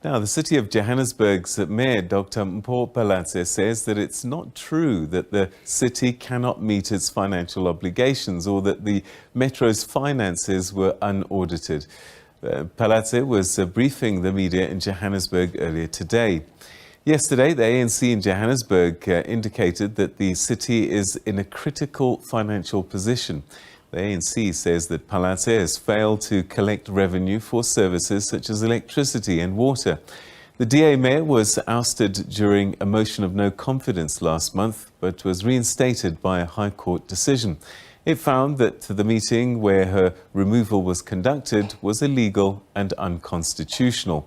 Now, the city of Johannesburg's mayor, Dr. Mpho says that it's not true that the city cannot meet its financial obligations or that the metro's finances were unaudited. Palatse was briefing the media in Johannesburg earlier today. Yesterday, the ANC in Johannesburg indicated that the city is in a critical financial position. The ANC says that Palatse has failed to collect revenue for services such as electricity and water. The DA mayor was ousted during a motion of no confidence last month, but was reinstated by a High Court decision. It found that the meeting where her removal was conducted was illegal and unconstitutional.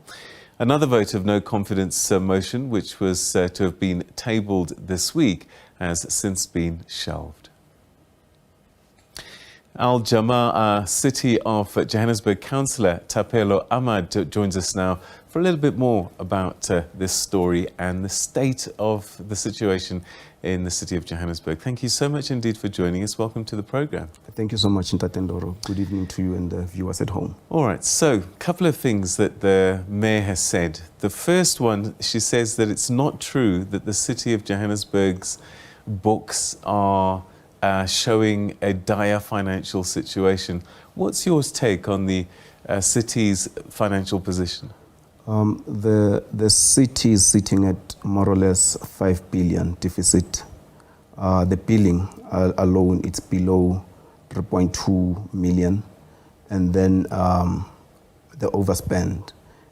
Another vote of no confidence motion, which was to have been tabled this week, has since been shelved. Jama-ah City of Johannesburg Councillor Thapelo Amar joins us now for a little bit more about this story and the state of the situation in the city of Johannesburg. Thank you so much indeed for joining us. Welcome to the programme. Thank you so much, Ntatendoro. Good evening to you and the viewers at home. All right, so a couple of things that the mayor has said. The first one, she says that it's not true that the city of Johannesburg's books are showing a dire financial situation. What's your take on the city's financial position? The city is sitting at more or less 5 billion deficit. The billing alone, it's below 3.2 million. And then the overspend,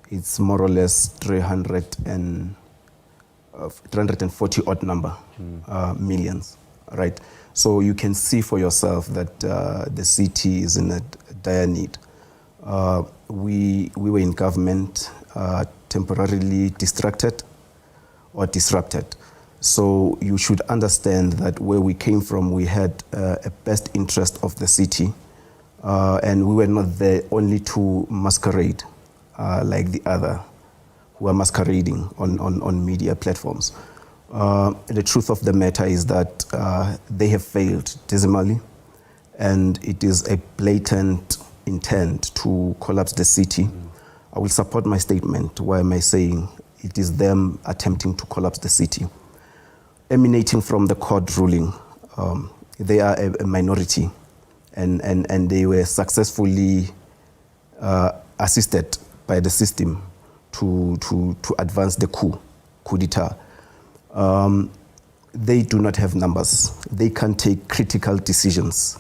it's more or less 340 odd number millions, right? So you can see for yourself that the city is in a dire need. We were in government temporarily distracted or disrupted. So you should understand that where we came from, we had a best interest of the city, and we were not there only to masquerade like the other who are masquerading on media platforms. The truth of the matter is that they have failed dismally, and it is a blatant intent to collapse the city. I will support my statement. Why am I saying it is them attempting to collapse the city? Emanating from the court ruling, they are a minority, and they were successfully assisted by the system to advance the coup d'etat. They do not have numbers. They can't take critical decisions.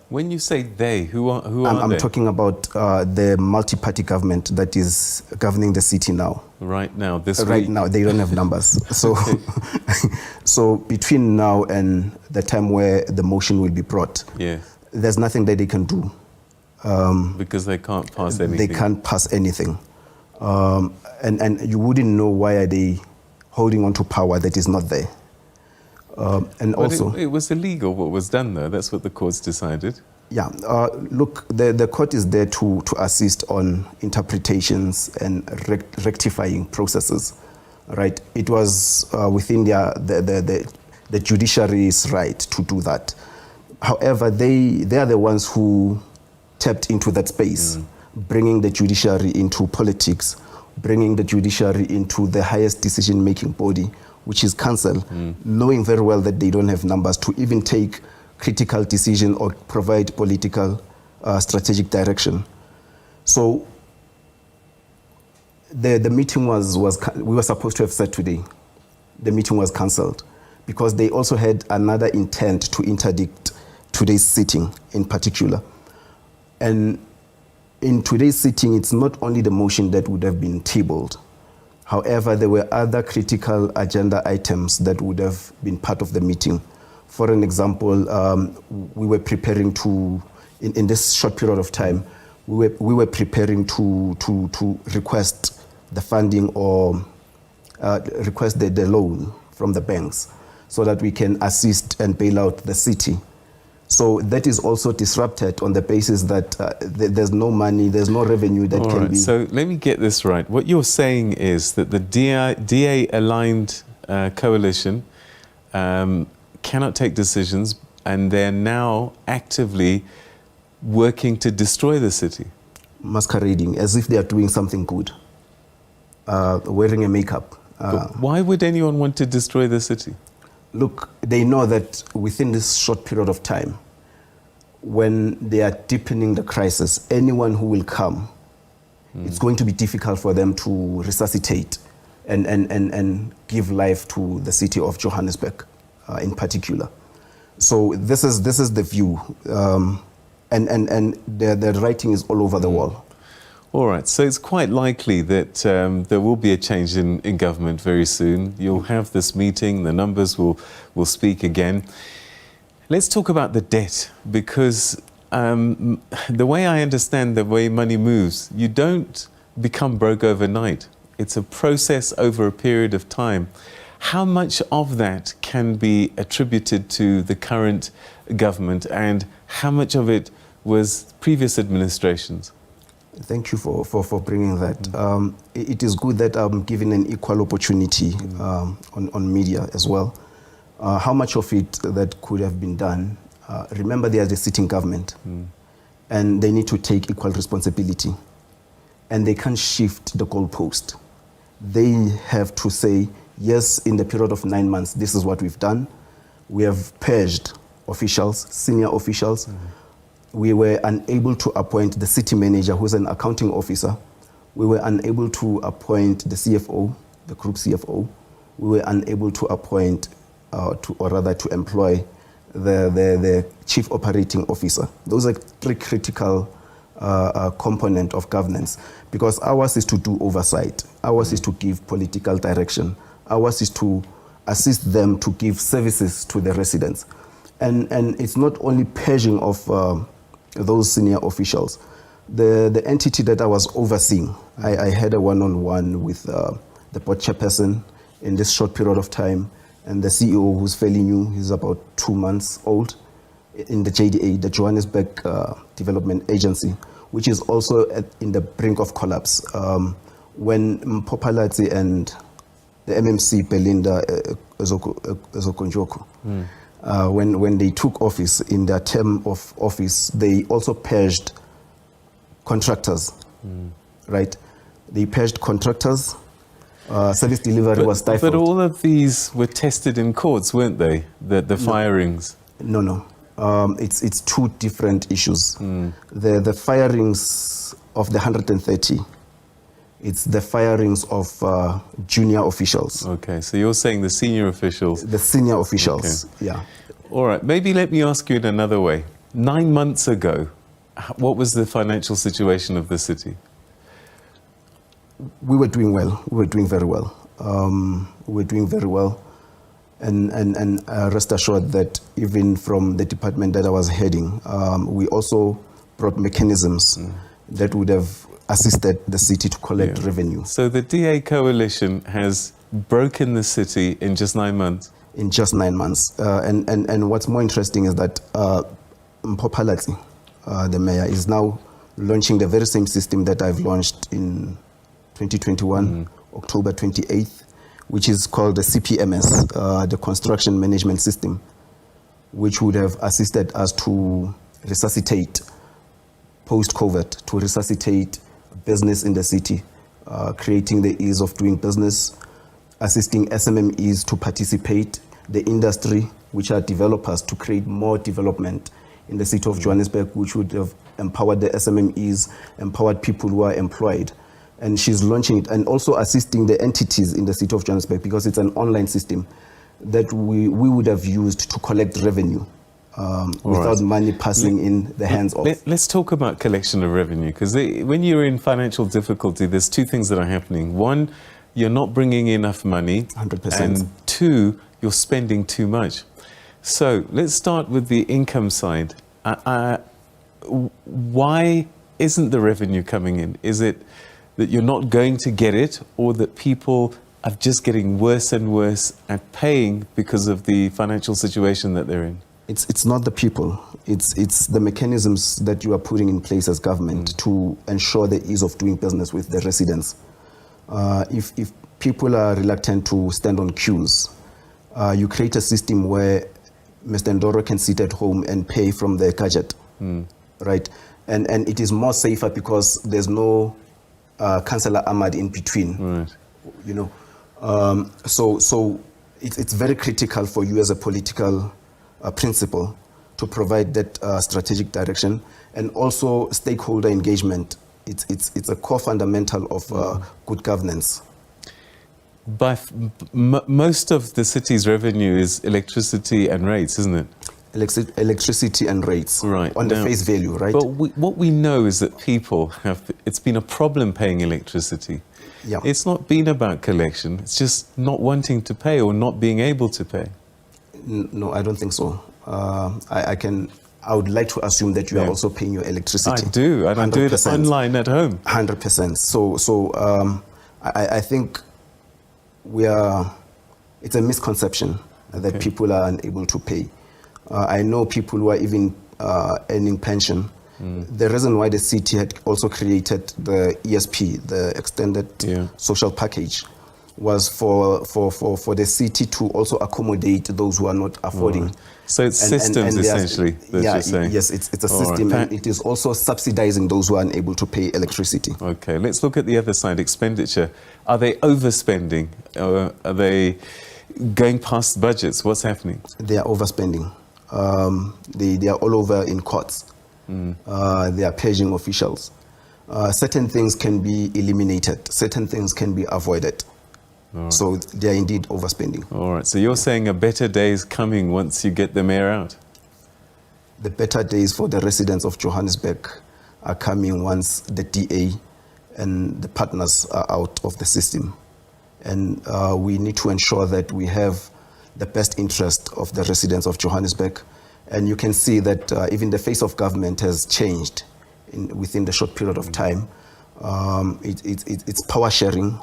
When you say they, who are I'm they? talking about the multi-party government that is governing the city now. Right now, this week? Right now, they don't have numbers. So, so between now and the time where the motion will be brought, there's nothing that they can do. Because they can't pass anything. They can't pass anything. And you wouldn't know why are they holding on to power that is not there. And but also, it was illegal what was done, though. That's what the courts decided. Yeah, look, the court is there to assist on interpretations and rectifying processes, right? It was within the judiciary's right to do that. However, they are the ones who tapped into that space, bringing the judiciary into politics, bringing the judiciary into the highest decision-making body, which is council, knowing very well that they don't have numbers to even take critical decision or provide political strategic direction. So the meeting we were supposed to have said today. The meeting was cancelled because they also had another intent to interdict today's sitting in particular. And in today's sitting, it's not only the motion that would have been tabled. However, there were other critical agenda items that would have been part of the meeting. For an example, we were preparing to, in this short period of time, we were preparing to request the funding or request the loan from the banks so that we can assist and bail out the city. So that is also disrupted on the basis that there's no money, there's no revenue that can be... So let me get this right. What you're saying is that the DA-aligned coalition cannot take decisions, and they're now actively working to destroy the city. Masquerading as if they are doing something good. wearing a makeup. But why would anyone want to destroy the city? Look, they know that within this short period of time, when they are deepening the crisis, anyone who will come, it's going to be difficult for them to resuscitate and give life to the city of Johannesburg in particular. So this is the view, and the writing is all over the wall. All right, so it's quite likely that there will be a change in government very soon. You'll have this meeting, the numbers will speak again. Let's talk about the debt, because the way I understand the way money moves, you don't become broke overnight. It's a process over a period of time. How much of that can be attributed to the current government, and how much of it was previous administrations? Thank you for bringing that. It is good that I'm given an equal opportunity on media as well. How much of it that could have been done? Remember, they are the sitting government, and they need to take equal responsibility, and they can't shift the goalpost. They have to say, yes, in the period of 9 months, this is what we've done. We have purged officials, senior officials. We were unable to appoint the city manager, who's an accounting officer. We were unable to appoint the CFO, the group CFO. We were unable to appoint, to employ the chief operating officer. Those are three critical components of governance, because ours is to do oversight. Ours is to give political direction. Ours is to assist them to give services to the residents. And it's not only purging of those senior officials. The entity that I was overseeing, I had a one-on-one with the board chairperson in this short period of time, and the CEO, who's fairly new, he's about 2 months old, in the JDA, the Johannesburg Development Agency, which is also in the brink of collapse. When Mpopalati and the MMC, Belinda Ezokonjoku, when they took office, in their term of office, they also purged contractors, right? They purged contractors. Service delivery was stifled. But all of these were tested in courts, weren't they? The firings? No. It's two different issues. The firings of the 130, it's the firings of junior officials. Okay, so you're saying the senior officials. The senior officials, okay. Yeah. All right, maybe let me ask you in another way. 9 months ago, what was the financial situation of the city? We were doing well. We were doing very well. And rest assured that even from the department that I was heading, we also brought mechanisms that would have assisted the city to collect revenue. So the DA coalition has broken the city in just 9 months? In just 9 months. And what's more interesting is that Mpopalati, the mayor, is now launching the very same system that I've launched in 2021, October 28th, which is called the CPMS, the Construction Management System, which would have assisted us to resuscitate post-COVID, to resuscitate business in the city, creating the ease of doing business, assisting SMMEs to participate, the industry, which are developers, to create more development in the city of Johannesburg, which would have empowered the SMMEs, empowered people who are employed. And she's launching it, and also assisting the entities in the city of Johannesburg, because it's an online system that we would have used to collect revenue without money passing in the hands of. Let's talk about collection of revenue, because when you're in financial difficulty, there's two things that are happening. One, you're not bringing enough money. 100%. And two, you're spending too much. So let's start with the income side. Why isn't the revenue coming in? Is it that you're not going to get it, or that people are just getting worse and worse at paying because of the financial situation that they're in? It's not the people. It's the mechanisms that you are putting in place as government to ensure the ease of doing business with the residents. If people are reluctant to stand on queues, you create a system where Mr. Ndoro can sit at home and pay from their gadget, right? And it is more safer because there's no Councillor Ahmad in between. Right. You know, so it's very critical for you as a political principal to provide that strategic direction, and also stakeholder engagement. It's a core fundamental of good governance. Most of the city's revenue is electricity and rates, isn't it? Electricity and rates, Right. on the face value, right? But what we know is that people it's been a problem paying electricity. Yeah. It's not been about collection, it's just not wanting to pay or not being able to pay. No, I don't think so. I would like to assume that you are also paying your electricity. I do, and 100%. I do it online at home. 100%. So I think it's a misconception that people are unable to pay. I know people who are even earning pension. The reason why the city had also created the ESP, the extended social package, was for the city to also accommodate those who are not affording. Right. So it's systems essentially that you're saying? Yes, it's a system, and it is also subsidizing those who are unable to pay electricity. Okay, let's look at the other side, expenditure. Are they overspending? Are they going past budgets? What's happening? They are overspending. They are all over in courts. They are paging officials. Certain things can be eliminated. Certain things can be avoided. Right. So they are indeed overspending. All right. So you're saying a better day is coming once you get the mayor out? The better days for the residents of Johannesburg are coming once the DA and the partners are out of the system. And we need to ensure that we have the best interest of the residents of Johannesburg. And you can see that even the face of government has changed within the short period of time. It's power sharing.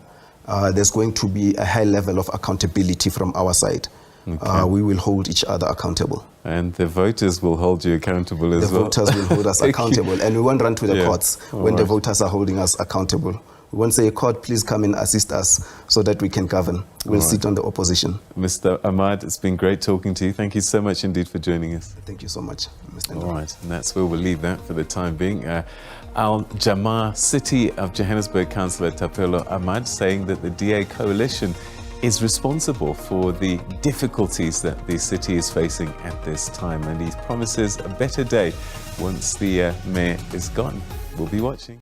There's going to be a high level of accountability from our side. Okay. We will hold each other accountable. And the voters will hold you accountable as well. The voters will hold us accountable. And we won't run to the courts when the voters are holding us accountable. We won't say, court, please come and assist us so that we can govern. We'll sit on the opposition. Mr. Ahmad, it's been great talking to you. Thank you so much indeed for joining us. Thank you so much, Mr. All right, and that's where we'll leave that for the time being. Our Jama-ah City of Johannesburg Councillor Thapelo Amar saying that the DA coalition is responsible for the difficulties that the city is facing at this time, and he promises a better day once the mayor is gone. We'll be watching.